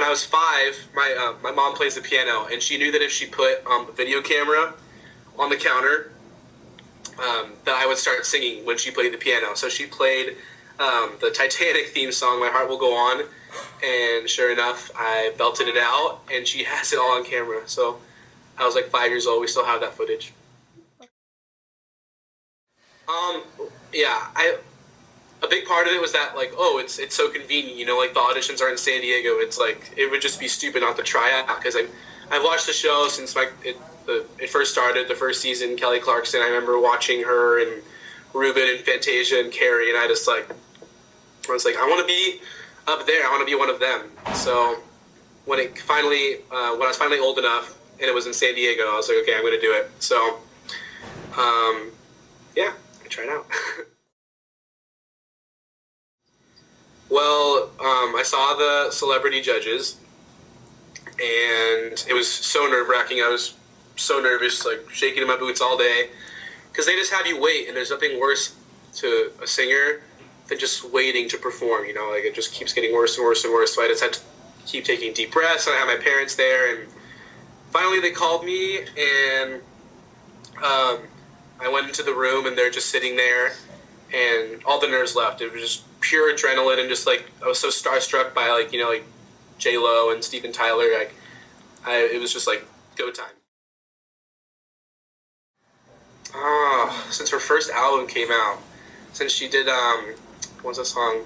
I was 5, my mom plays the piano, and she knew that if she put a video camera on the counter, that I would start singing when she played the piano. So she played the Titanic theme song, My Heart Will Go On, and sure enough, I belted it out, and she has it all on camera. So I was like 5 years old. We still have that footage. Yeah, a big part of it was that, like, oh, it's so convenient, you know, like the auditions are in San Diego. It's like, it would just be stupid not to try out, because I've watched the show since it first started, the first season. Kelly Clarkson, I remember watching her and Ruben and Fantasia and Carrie, and I was like, I want to be up there. I want to be one of them. So when I was finally old enough and it was in San Diego, I was like, okay, I'm going to do it. So, yeah, I tried out. Well, I saw the celebrity judges, and it was so nerve-wracking. I was so nervous, like shaking in my boots all day, because they just have you wait, and there's nothing worse to a singer than just waiting to perform, you know, like it just keeps getting worse and worse and worse. So I just had to keep taking deep breaths, and I had my parents there, and finally they called me, and I went into the room, and they're just sitting there, and all the nerves left. It was just pure adrenaline, and just like I was so starstruck by, like, you know, like J-Lo and Steven Tyler. Like it was just like go time. Since her first album came out, since she did what's that song?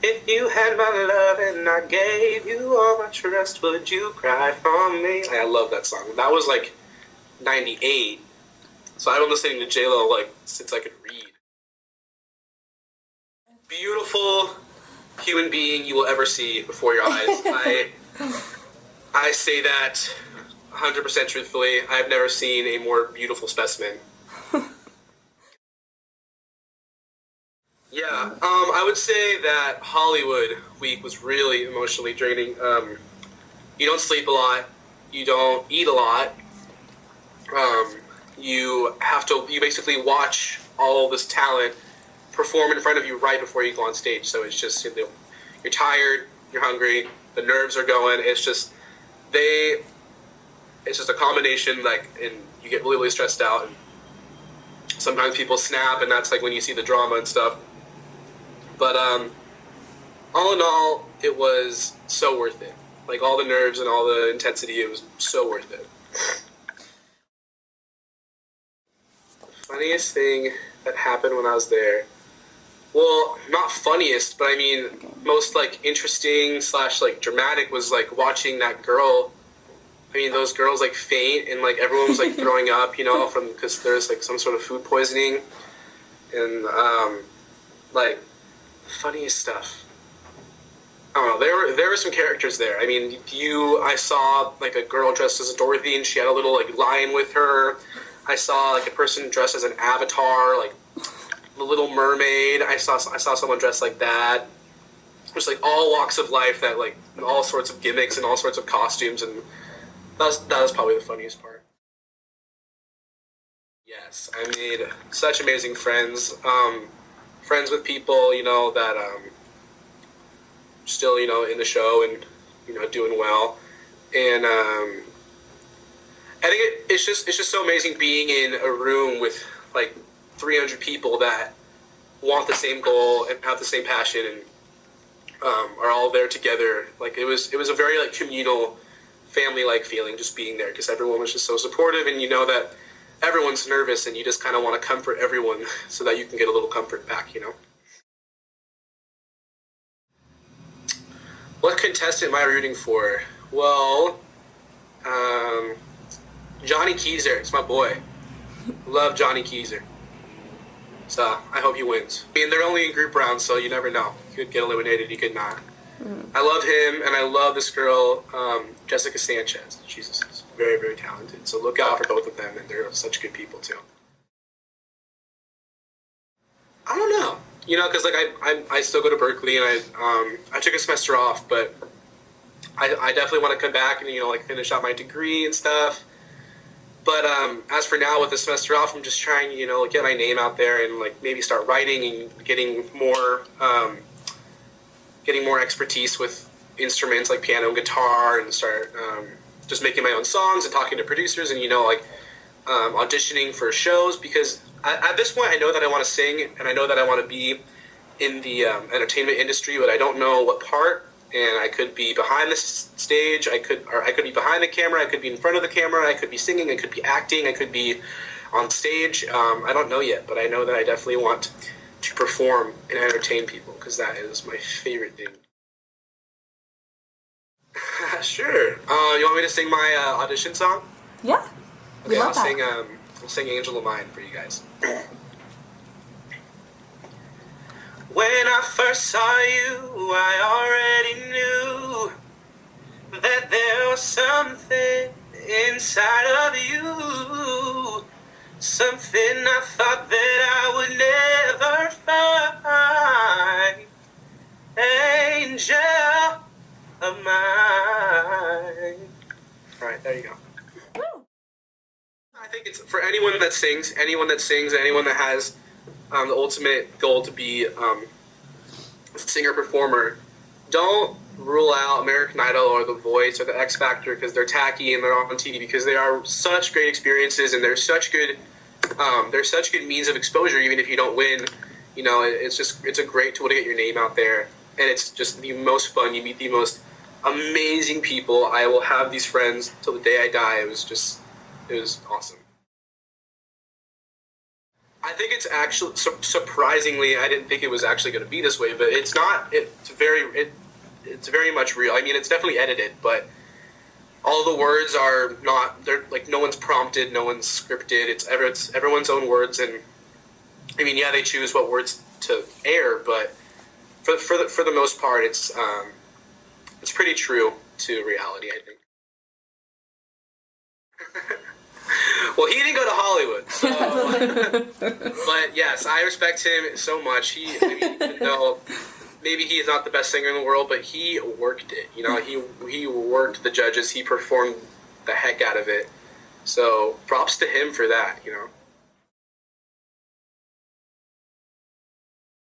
If you had my love and I gave you all my trust, would you cry for me? I love that song. That was like 98. So I've been listening to J-Lo like since I could read. Beautiful human being you will ever see before your eyes. I say that 100% truthfully. I've never seen a more beautiful specimen. Yeah, I would say that Hollywood week was really emotionally draining. You don't sleep a lot. You don't eat a lot. You basically watch all this talent perform in front of you right before you go on stage. So it's just, you know, you're tired, you're hungry, the nerves are going. It's just a combination, like, and you get really, really stressed out. And sometimes people snap, and that's like when you see the drama and stuff. But all in all, it was so worth it. Like, all the nerves and all the intensity, it was so worth it. Funniest thing that happened when I was there. Well, not funniest, but I mean, most, like, interesting / like dramatic was, like, watching that girl. I mean, those girls, like, faint, and, like, everyone was, like, throwing up, you know, because there's, like, some sort of food poisoning. And, like, funniest stuff. I don't know, there were some characters there. I mean, I saw, like, a girl dressed as a Dorothy, and she had a little, like, lion with her. I saw, like, a person dressed as an avatar, like, the Little Mermaid. I saw someone dressed like that. There's, like, all walks of life, that, like, all sorts of gimmicks and all sorts of costumes, and that was probably the funniest part. Yes, I made such amazing friends. Friends with people, you know, that still, you know, in the show and, you know, doing well. And I think it's just so amazing being in a room with, like, 300 people that want the same goal and have the same passion and are all there together. Like, it was a very, like, communal, family-like feeling just being there, because everyone was just so supportive, and you know that everyone's nervous, and you just kind of want to comfort everyone so that you can get a little comfort back, you know? What contestant am I rooting for? Well, Johnny Keyser. It's my boy. Love Johnny Keyser. So I hope he wins. I mean, they're only in group rounds, so you never know. He could get eliminated, he could not. I love him, and I love this girl, Jessica Sanchez. She's very, very talented. So look out for both of them, and they're such good people, too. I don't know. You know, because, like, I still go to Berkeley, and I took a semester off, but I definitely want to come back and, you know, like, finish out my degree and stuff. But as for now, with the semester off, I'm just trying, you know, get my name out there and, like, maybe start writing and getting more expertise with instruments like piano and guitar and start just making my own songs and talking to producers and, like auditioning for shows, because at this point I know that I want to sing and I know that I want to be in the entertainment industry, but I don't know what part. And I could be behind the stage, I could be behind the camera, I could be in front of the camera, I could be singing, I could be acting, I could be on stage. I don't know yet, but I know that I definitely want to perform and entertain people, because that is my favorite thing. Sure. You want me to sing my audition song? Yeah. Okay, I'll sing Angel of Mine for you guys. When I first saw you, I already knew that there was something inside of you, something I thought that I would never find. Angel of mine. Alright, there you go. I think it's for anyone that sings, anyone that has the ultimate goal to be a singer-performer. Don't rule out American Idol or The Voice or The X Factor because they're tacky and they're on TV, because they are such great experiences and they're such good means of exposure. Even if you don't win, it's a great tool to get your name out there, and it's just the most fun. You meet the most amazing people. I will have these friends till the day I die. It was awesome. I think it's actually, surprisingly, I didn't think it was actually going to be this way, but it's not. It's very much real. I mean, it's definitely edited, but all the words are not. They're like, no one's prompted, no one's scripted. It's everyone's own words, and I mean, yeah, they choose what words to air, but for the most part, it's pretty true to reality, I think. Well, he didn't go to Hollywood, so. But yes, I respect him so much. Even though maybe he is not the best singer in the world, but he worked it. He worked the judges. He performed the heck out of it. So props to him for that.